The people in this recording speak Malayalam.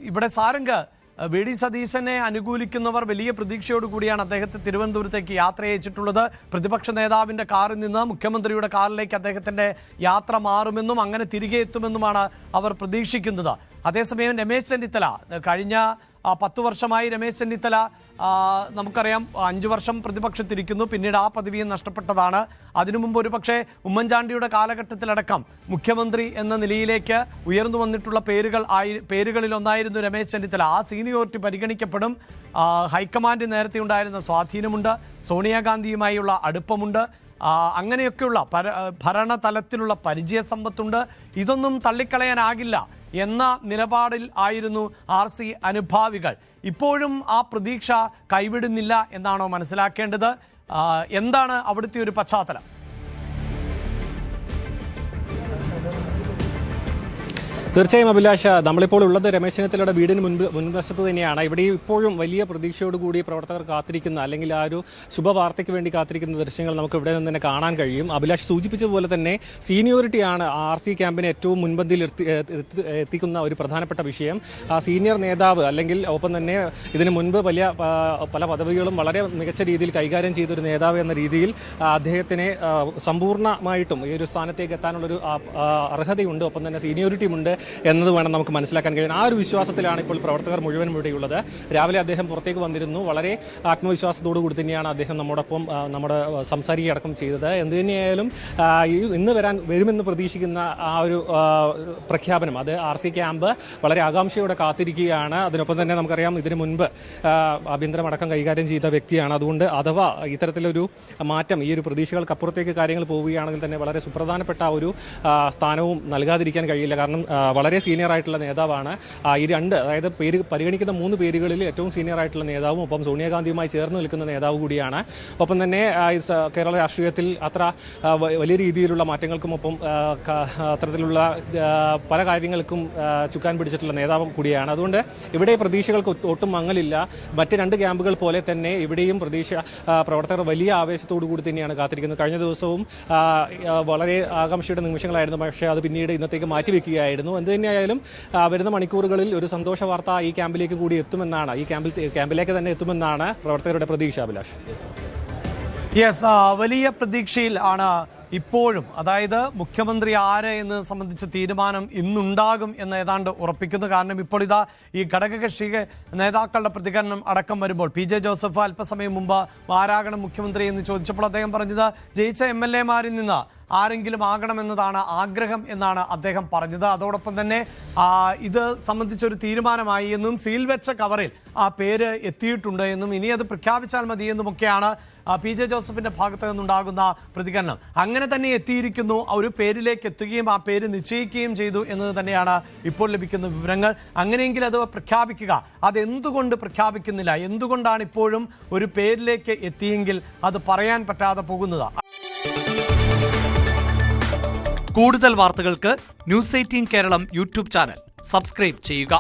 ഇവിടെ സാരംഗ് വി ഡി സതീശനെ അനുകൂലിക്കുന്നവർ വലിയ പ്രതീക്ഷയോടുകൂടിയാണ് അദ്ദേഹത്തെ തിരുവനന്തപുരത്തേക്ക് യാത്ര അയച്ചിട്ടുള്ളത്. പ്രതിപക്ഷ നേതാവിൻ്റെ കാറിൽ നിന്ന് മുഖ്യമന്ത്രിയുടെ കാറിലേക്ക് അദ്ദേഹത്തിൻ്റെ യാത്ര മാറുമെന്നും അങ്ങനെ തിരികെ എത്തുമെന്നുമാണ് അവർ പ്രതീക്ഷിക്കുന്നത്. അതേസമയം രമേശ് ചെന്നിത്തല കഴിഞ്ഞ 10 വർഷമായി രമേശ് ചെന്നിത്തല നമുക്കറിയാം 5 വർഷം പ്രതിപക്ഷത്തിരിക്കുന്നു, പിന്നീട് ആ പദവിയും നഷ്ടപ്പെട്ടതാണ്. അതിനു മുമ്പ് ഒരു പക്ഷേ ഉമ്മൻചാണ്ടിയുടെ കാലഘട്ടത്തിലടക്കം മുഖ്യമന്ത്രി എന്ന നിലയിലേക്ക് ഉയർന്നു വന്നിട്ടുള്ള പേരുകളിലൊന്നായിരുന്നു രമേശ് ചെന്നിത്തല. ആ സീനിയോറിറ്റി പരിഗണിക്കപ്പെടും. ഹൈക്കമാൻഡ് നേരത്തെ ഉണ്ടായിരുന്ന സ്വാധീനമുണ്ട്, സോണിയാഗാന്ധിയുമായുള്ള അടുപ്പമുണ്ട്, അങ്ങനെയൊക്കെയുള്ള ഭരണതലത്തിലുള്ള പരിചയസമ്പത്തുണ്ട്. ഇതൊന്നും തള്ളിക്കളയാനാകില്ല എന്ന നിലപാടിൽ ആയിരുന്നു RC അനുഭാവികൾ. ഇപ്പോഴും ആ പ്രതീക്ഷ കൈവിടുന്നില്ല എന്നാണോ മനസ്സിലാക്കേണ്ടത്? എന്താണ് അവിടുത്തെ ഒരു പശ്ചാത്തലം? തീർച്ചയായും അഭിലാഷ, നമ്മളിപ്പോൾ ഉള്ളത് രമേശ് ചെന്നിത്തലയുടെ വീടിന് മുൻവശത്ത് തന്നെയാണ്. ഇവിടെ ഇപ്പോഴും വലിയ പ്രതീക്ഷയോടുകൂടി പ്രവർത്തകർ കാത്തിരിക്കുന്ന, അല്ലെങ്കിൽ ആ ഒരു ശുഭവാർത്തയ്ക്ക് വേണ്ടി കാത്തിരിക്കുന്ന ദൃശ്യങ്ങൾ നമുക്ക് ഇവിടെ നിന്ന് തന്നെ കാണാൻ കഴിയും. അഭിലാഷ് സൂചിപ്പിച്ചതുപോലെ തന്നെ സീനിയോറിറ്റിയാണ് RC ക്യാമ്പിനെ ഏറ്റവും മുൻപന്തിയിൽ എത്തിക്കുന്ന ഒരു പ്രധാനപ്പെട്ട വിഷയം. ആ സീനിയർ നേതാവ്, അല്ലെങ്കിൽ ഒപ്പം തന്നെ ഇതിനു മുൻപ് പല പദവികളും വളരെ മികച്ച രീതിയിൽ കൈകാര്യം ചെയ്തൊരു നേതാവ് എന്ന രീതിയിൽ അദ്ദേഹത്തിനെ സമ്പൂർണ്ണമായിട്ടും ഈ ഒരു സ്ഥാനത്തേക്ക് എത്താനുള്ളൊരു അർഹതയുണ്ട്, ഒപ്പം തന്നെ സീനിയോറിറ്റിയുമുണ്ട് എന്നത് വേണം നമുക്ക് മനസ്സിലാക്കാൻ കഴിയും. ആ ഒരു വിശ്വാസത്തിലാണ് ഇപ്പോൾ പ്രവർത്തകർ മുഴുവനും ഇവിടെയുള്ളത്. രാവിലെ അദ്ദേഹം പുറത്തേക്ക് വന്നിരുന്നു. വളരെ ആത്മവിശ്വാസത്തോടു കൂടി തന്നെയാണ് അദ്ദേഹം നമ്മുടെ സംസാരിക്കുകയടക്കം ചെയ്തത്. എന്ത് തന്നെയായാലും ഇന്ന് വരുമെന്ന് പ്രതീക്ഷിക്കുന്ന ആ ഒരു പ്രഖ്യാപനം, അത് RC ക്യാമ്പ് വളരെ ആകാംക്ഷയോടെ കാത്തിരിക്കുകയാണ്. അതിനൊപ്പം തന്നെ നമുക്കറിയാം ഇതിനു മുൻപ് ആഭ്യന്തരമടക്കം കൈകാര്യം ചെയ്ത വ്യക്തിയാണ്. അതുകൊണ്ട് അഥവാ ഇത്തരത്തിലൊരു മാറ്റം, ഈ ഒരു പ്രതീക്ഷകൾക്കപ്പുറത്തേക്ക് കാര്യങ്ങൾ പോവുകയാണെങ്കിൽ തന്നെ വളരെ സുപ്രധാനപ്പെട്ട ഒരു സ്ഥാനവും നൽകാതിരിക്കാൻ കഴിയില്ല. കാരണം വളരെ സീനിയർ ആയിട്ടുള്ള നേതാവാണ്. ഈ അതായത് പരിഗണിക്കുന്ന 3 പേരുകളിൽ ഏറ്റവും സീനിയർ ആയിട്ടുള്ള നേതാവും ഒപ്പം സോണിയാഗാന്ധിയുമായി ചേർന്ന് നിൽക്കുന്ന നേതാവ് കൂടിയാണ്. ഒപ്പം തന്നെ കേരള രാഷ്ട്രീയത്തിൽ അത്ര വലിയ രീതിയിലുള്ള മാറ്റങ്ങൾക്കും ഒപ്പം അത്തരത്തിലുള്ള പല കാര്യങ്ങൾക്കും ചുക്കാൻ പിടിച്ചിട്ടുള്ള നേതാവും കൂടിയാണ്. അതുകൊണ്ട് ഇവിടെ പ്രതീക്ഷകൾക്ക് ഒട്ടും മങ്ങലില്ല. മറ്റ് 2 ക്യാമ്പുകൾ പോലെ തന്നെ ഇവിടെയും പ്രവർത്തകർ വലിയ ആവേശത്തോടു കൂടി തന്നെയാണ് കാത്തിരിക്കുന്നത്. കഴിഞ്ഞ ദിവസവും വളരെ ആകാംക്ഷയുടെ നിമിഷങ്ങളായിരുന്നു, പക്ഷേ അത് പിന്നീട് ഇന്നത്തേക്ക് മാറ്റിവെക്കുകയായിരുന്നു. എന്ത് തന്നെയായാലും വരുന്ന മണിക്കൂറുകളിൽ ഒരു സന്തോഷ വാർത്ത ഈ ക്യാമ്പിലേക്ക് കൂടി എത്തുമെന്നാണ്, ക്യാമ്പിലേക്ക് തന്നെ എത്തുമെന്നാണ് പ്രവർത്തകരുടെ പ്രതീക്ഷ. അഭിലാഷ്, വലിയ പ്രതീക്ഷയിൽ ആണ് ഇപ്പോഴും. അതായത് മുഖ്യമന്ത്രി ആര് എന്ന് സംബന്ധിച്ച തീരുമാനം ഇന്നുണ്ടാകും എന്ന് ഏതാണ്ട് ഉറപ്പിക്കുന്നു. കാരണം ഇപ്പോൾ ഈ ഘടകകക്ഷി നേതാക്കളുടെ പ്രതികരണം അടക്കം വരുമ്പോൾ PJ ജോസഫ് അല്പസമയം മുമ്പ് ആരാകണം മുഖ്യമന്ത്രി എന്ന് ചോദിച്ചപ്പോൾ അദ്ദേഹം പറഞ്ഞത് ജയിച്ച MLA-മാരിൽ നിന്ന് ആരെങ്കിലും ആകണമെന്നതാണ് ആഗ്രഹം എന്നാണ് അദ്ദേഹം പറഞ്ഞത്. അതോടൊപ്പം തന്നെ ഇത് സംബന്ധിച്ചൊരു തീരുമാനമായി എന്നും സീൽ വെച്ച കവറിൽ ആ പേര് എത്തിയിട്ടുണ്ട് എന്നും ഇനി അത് പ്രഖ്യാപിച്ചാൽ മതി എന്നുമൊക്കെയാണ് PJ ജോസഫിന്റെ ഭാഗത്ത് നിന്നുണ്ടാകുന്ന പ്രതികരണം. അങ്ങനെ തന്നെ എത്തിയിരിക്കുന്നു, ഒരു പേരിലേക്ക് എത്തുകയും ആ പേര് നിശ്ചയിക്കുകയും ചെയ്തു എന്നത് തന്നെയാണ് ഇപ്പോൾ ലഭിക്കുന്ന വിവരങ്ങൾ. അങ്ങനെയെങ്കിൽ അത് പ്രഖ്യാപിക്കുക. അതെന്തുകൊണ്ട് പ്രഖ്യാപിക്കുന്നില്ല? എന്തുകൊണ്ടാണ് ഇപ്പോഴും ഒരു പേരിലേക്ക് എത്തിയെങ്കിൽ അത് പറയാൻ പറ്റാതെ പോകുന്നത്? കൂടുതൽ വാർത്തകൾക്ക് News 18 Keralam YouTube channel subscribe ചെയ്യുക.